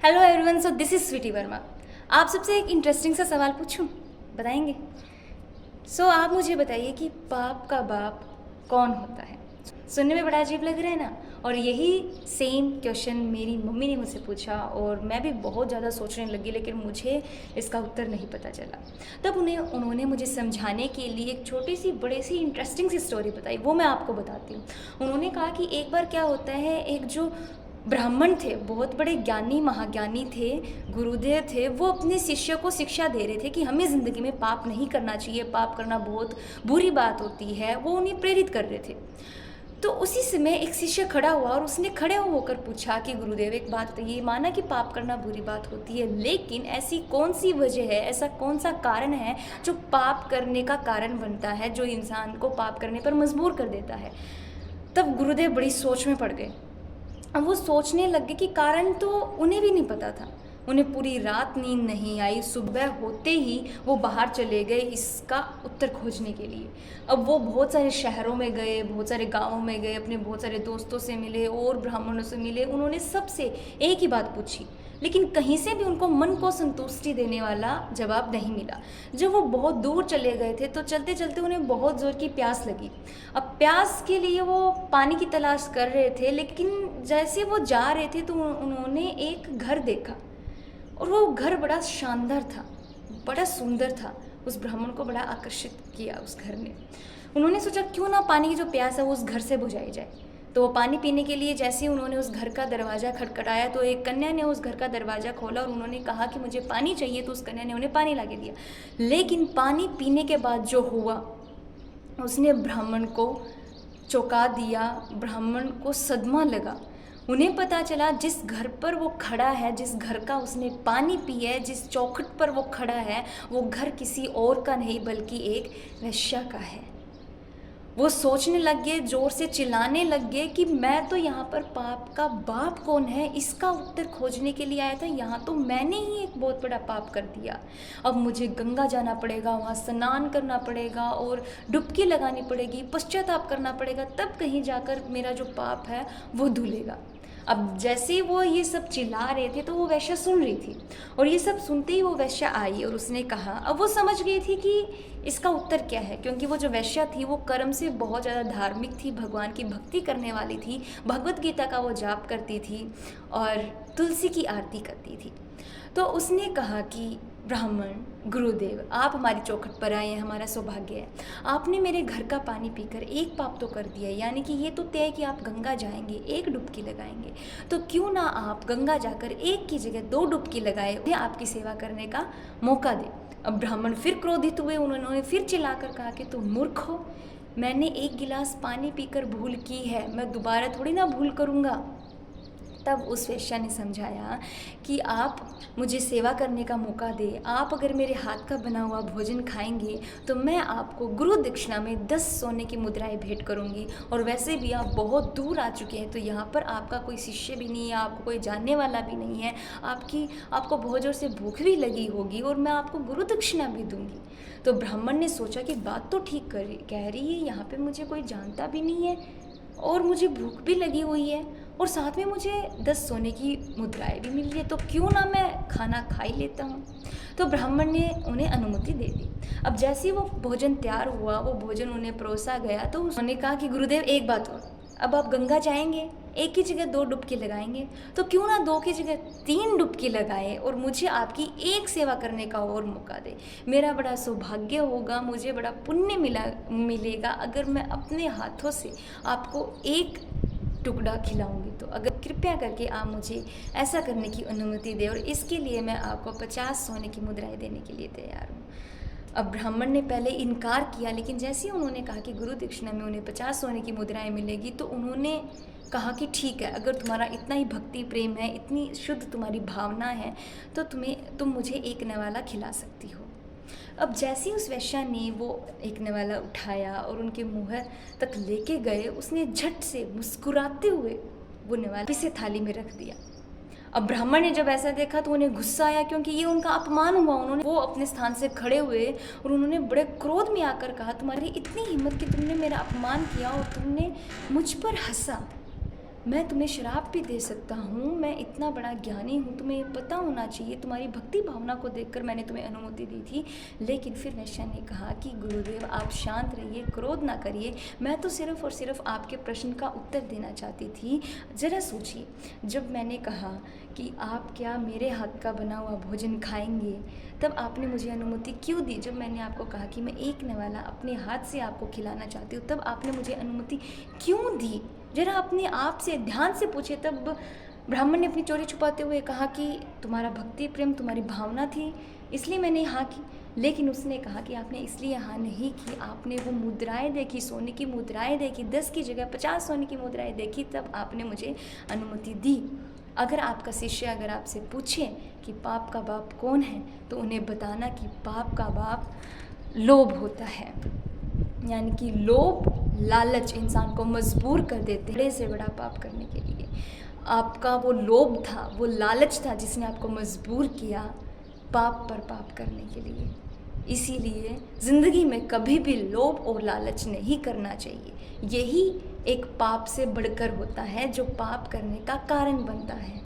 Hello everyone, so this is Sweety Verma. आप सबसे एक इंटरेस्टिंग सा सवाल पूछूं, बताएंगे? आप मुझे बताइए कि पाप का बाप कौन होता है? सुनने में बड़ा अजीब लग रहा है ना। और यही सेम क्वेश्चन मेरी मम्मी ने मुझसे पूछा और मैं भी बहुत ज़्यादा सोचने लगी, लेकिन मुझे इसका उत्तर नहीं पता चला। तब उन्होंने मुझे समझाने के लिए एक छोटी सी बड़ी सी इंटरेस्टिंग सी स्टोरी बताई, वो मैं आपको बताती हूँ। उन्होंने कहा कि एक बार क्या होता है, एक जो ब्राह्मण थे, बहुत बड़े ज्ञानी महाज्ञानी थे, गुरुदेव थे, वो अपने शिष्य को शिक्षा दे रहे थे कि हमें ज़िंदगी में पाप नहीं करना चाहिए, पाप करना बहुत बुरी बात होती है। वो उन्हें प्रेरित कर रहे थे। तो उसी समय एक शिष्य खड़ा हुआ और उसने खड़े होकर पूछा कि गुरुदेव, एक बात बताइए, माना कि पाप करना बुरी बात होती है, लेकिन ऐसी कौन सी वजह है, ऐसा कौन सा कारण है जो पाप करने का कारण बनता है, जो इंसान को पाप करने पर मजबूर कर देता है? तब गुरुदेव बड़ी सोच में पड़ गए। अब वो सोचने लग गए कि कारण तो उन्हें भी नहीं पता था। उन्हें पूरी रात नींद नहीं आई। सुबह होते ही वो बाहर चले गए इसका उत्तर खोजने के लिए। अब वो बहुत सारे शहरों में गए, बहुत सारे गांवों में गए, अपने बहुत सारे दोस्तों से मिले और ब्राह्मणों से मिले। उन्होंने सबसे एक ही बात पूछी, लेकिन कहीं से भी उनको मन को संतुष्टि देने वाला जवाब नहीं मिला। जब वो बहुत दूर चले गए थे तो चलते चलते उन्हें बहुत ज़ोर की प्यास लगी। अब प्यास के लिए वो पानी की तलाश कर रहे थे, लेकिन जैसे वो जा रहे थे तो उन्होंने एक घर देखा और वो घर बड़ा शानदार था, बड़ा सुंदर था। उस ब्राह्मण को बड़ा आकर्षित किया उस घर ने। उन्होंने सोचा क्यों ना पानी की जो प्यास है वो उस घर से बुझाई जाए। तो वो पानी पीने के लिए जैसे ही उन्होंने उस घर का दरवाज़ा खटखटाया तो एक कन्या ने उस घर का दरवाज़ा खोला और उन्होंने कहा कि मुझे पानी चाहिए। तो उस कन्या ने उन्हें पानी ला के दिया, लेकिन पानी पीने के बाद जो हुआ, उसने ब्राह्मण को चौंका दिया। ब्राह्मण को सदमा लगा। उन्हें पता चला जिस घर पर वो खड़ा है, जिस घर का उसने पानी पिया है, जिस चौखट पर वो खड़ा है, वो घर किसी और का नहीं बल्कि एक वेश्या का है। वो सोचने लग गए, जोर से चिल्लाने लग गए कि मैं तो यहाँ पर पाप का बाप कौन है इसका उत्तर खोजने के लिए आया था। यहाँ तो मैंने ही एक बहुत बड़ा पाप कर दिया। अब मुझे गंगा जाना पड़ेगा, वहाँ स्नान करना पड़ेगा और डुबकी लगानी पड़ेगी, पश्चाताप करना पड़ेगा, तब कहीं जाकर मेरा जो पाप है वो धुलेगा। अब जैसे वो ये सब चिल्ला रहे थे तो वो वैश्या सुन रही थी, और ये सब सुनते ही वो वैश्या आई और उसने कहा, अब वो समझ गई थी कि इसका उत्तर क्या है, क्योंकि वो जो वैश्या थी वो कर्म से बहुत ज़्यादा धार्मिक थी, भगवान की भक्ति करने वाली थी, भगवत गीता का वो जाप करती थी और तुलसी की आरती करती थी। तो उसने कहा कि ब्राह्मण गुरुदेव, आप हमारी चौखट पर आए हैं, हमारा सौभाग्य है। आपने मेरे घर का पानी पीकर एक पाप तो कर दिया, यानी कि ये तो तय है कि आप गंगा जाएंगे, एक डुबकी लगाएंगे। तो क्यों ना आप गंगा जाकर एक की जगह 2 डुबकी लगाए, उन्हें आपकी सेवा करने का मौका दें। अब ब्राह्मण फिर क्रोधित हुए। उन्होंने फिर चिल्लाकर कहा कि तुम मूर्ख हो, मैंने एक गिलास पानी पीकर भूल की है, मैं दोबारा थोड़ी ना भूल करूँगा। तब उस वेश्या ने समझाया कि आप मुझे सेवा करने का मौका दें, आप अगर मेरे हाथ का बना हुआ भोजन खाएंगे तो मैं आपको गुरु दक्षिणा में 10 सोने की मुद्राएं भेंट करूंगी। और वैसे भी आप बहुत दूर आ चुके हैं, तो यहाँ पर आपका कोई शिष्य भी नहीं है, आपको कोई जानने वाला भी नहीं है, आपको बहुत ज़ोर से भूख भी लगी होगी और मैं आपको गुरु दक्षिणा भी दूंगी। तो ब्राह्मण ने सोचा कि बात तो ठीक कह रही है, यहाँ पर मुझे कोई जानता भी नहीं है और मुझे भूख भी लगी हुई है और साथ में मुझे 10 सोने की मुद्राएं भी मिल रही है, तो क्यों ना मैं खाना खा ही लेता हूँ। तो ब्राह्मण ने उन्हें अनुमति दे दी। अब जैसे ही वो भोजन तैयार हुआ, वो भोजन उन्हें परोसा गया, तो उन्होंने कहा कि गुरुदेव एक बात और, अब आप गंगा जाएंगे, एक की जगह 2 डुबकी लगाएंगे, तो क्यों ना 2 की जगह 3 डुबकी लगाएं और मुझे आपकी एक सेवा करने का और मौका दे। मेरा बड़ा सौभाग्य होगा, मुझे बड़ा पुण्य मिलेगा अगर मैं अपने हाथों से आपको एक टुकड़ा खिलाऊंगी। तो अगर कृपया करके आप मुझे ऐसा करने की अनुमति दें, और इसके लिए मैं आपको 50 सोने की मुद्राएं देने के लिए तैयार हूँ। अब ब्राह्मण ने पहले इनकार किया, लेकिन जैसे ही उन्होंने कहा कि गुरु दक्षिणा में उन्हें 50 सोने की मुद्राएं मिलेगी, तो उन्होंने कहा कि ठीक है, अगर तुम्हारा इतना ही भक्ति प्रेम है, इतनी शुद्ध तुम्हारी भावना है, तो तुम मुझे एक नवाला खिला सकती हो। अब जैसे ही उस वैश्या ने वो एक नवाला उठाया और उनके मुँह तक लेके गए, उसने झट से मुस्कुराते हुए वो नवाला इसे थाली में रख दिया। अब ब्राह्मण ने जब ऐसा देखा तो उन्हें गुस्सा आया, क्योंकि ये उनका अपमान हुआ। वो अपने स्थान से खड़े हुए और उन्होंने बड़े क्रोध में आकर कहा, तुम्हारी इतनी हिम्मत कि तुमने मेरा अपमान किया और तुमने मुझ पर हंसा। मैं तुम्हें शराब भी दे सकता हूँ, मैं इतना बड़ा ज्ञानी हूँ, तुम्हें ये पता होना चाहिए। तुम्हारी भक्ति भावना को देखकर मैंने तुम्हें अनुमति दी थी। लेकिन फिर वैश्या ने कहा कि गुरुदेव आप शांत रहिए, क्रोध ना करिए, मैं तो सिर्फ़ और सिर्फ आपके प्रश्न का उत्तर देना चाहती थी। ज़रा सोचिए, जब मैंने कहा कि आप क्या मेरे हाथ का बना हुआ भोजन खाएंगे, तब आपने मुझे अनुमति क्यों दी? जब मैंने आपको कहा कि मैं एक निवाला अपने हाथ से आपको खिलाना चाहती हूँ, तब आपने मुझे अनुमति क्यों दी? जरा अपने आप से ध्यान से पूछे। तब ब्राह्मण ने अपनी चोरी छुपाते हुए कहा कि तुम्हारा भक्ति प्रेम, तुम्हारी भावना थी, इसलिए मैंने हाँ की। लेकिन उसने कहा कि आपने इसलिए हाँ नहीं की, आपने वो मुद्राएं देखी, सोने की मुद्राएं देखी, 10 की जगह 50 सोने की मुद्राएं देखी, तब आपने मुझे अनुमति दी। अगर आपका शिष्य अगर आपसे पूछे कि पाप का बाप कौन है, तो उन्हें बताना कि पाप का बाप लोभ होता है। यानी कि लोभ, लालच इंसान को मजबूर कर देते हैं बड़े से बड़ा पाप करने के लिए। आपका वो लोभ था, वो लालच था जिसने आपको मजबूर किया पाप पर पाप करने के लिए। इसीलिए ज़िंदगी में कभी भी लोभ और लालच नहीं करना चाहिए। यही एक पाप से बढ़कर होता है, जो पाप करने का कारण बनता है।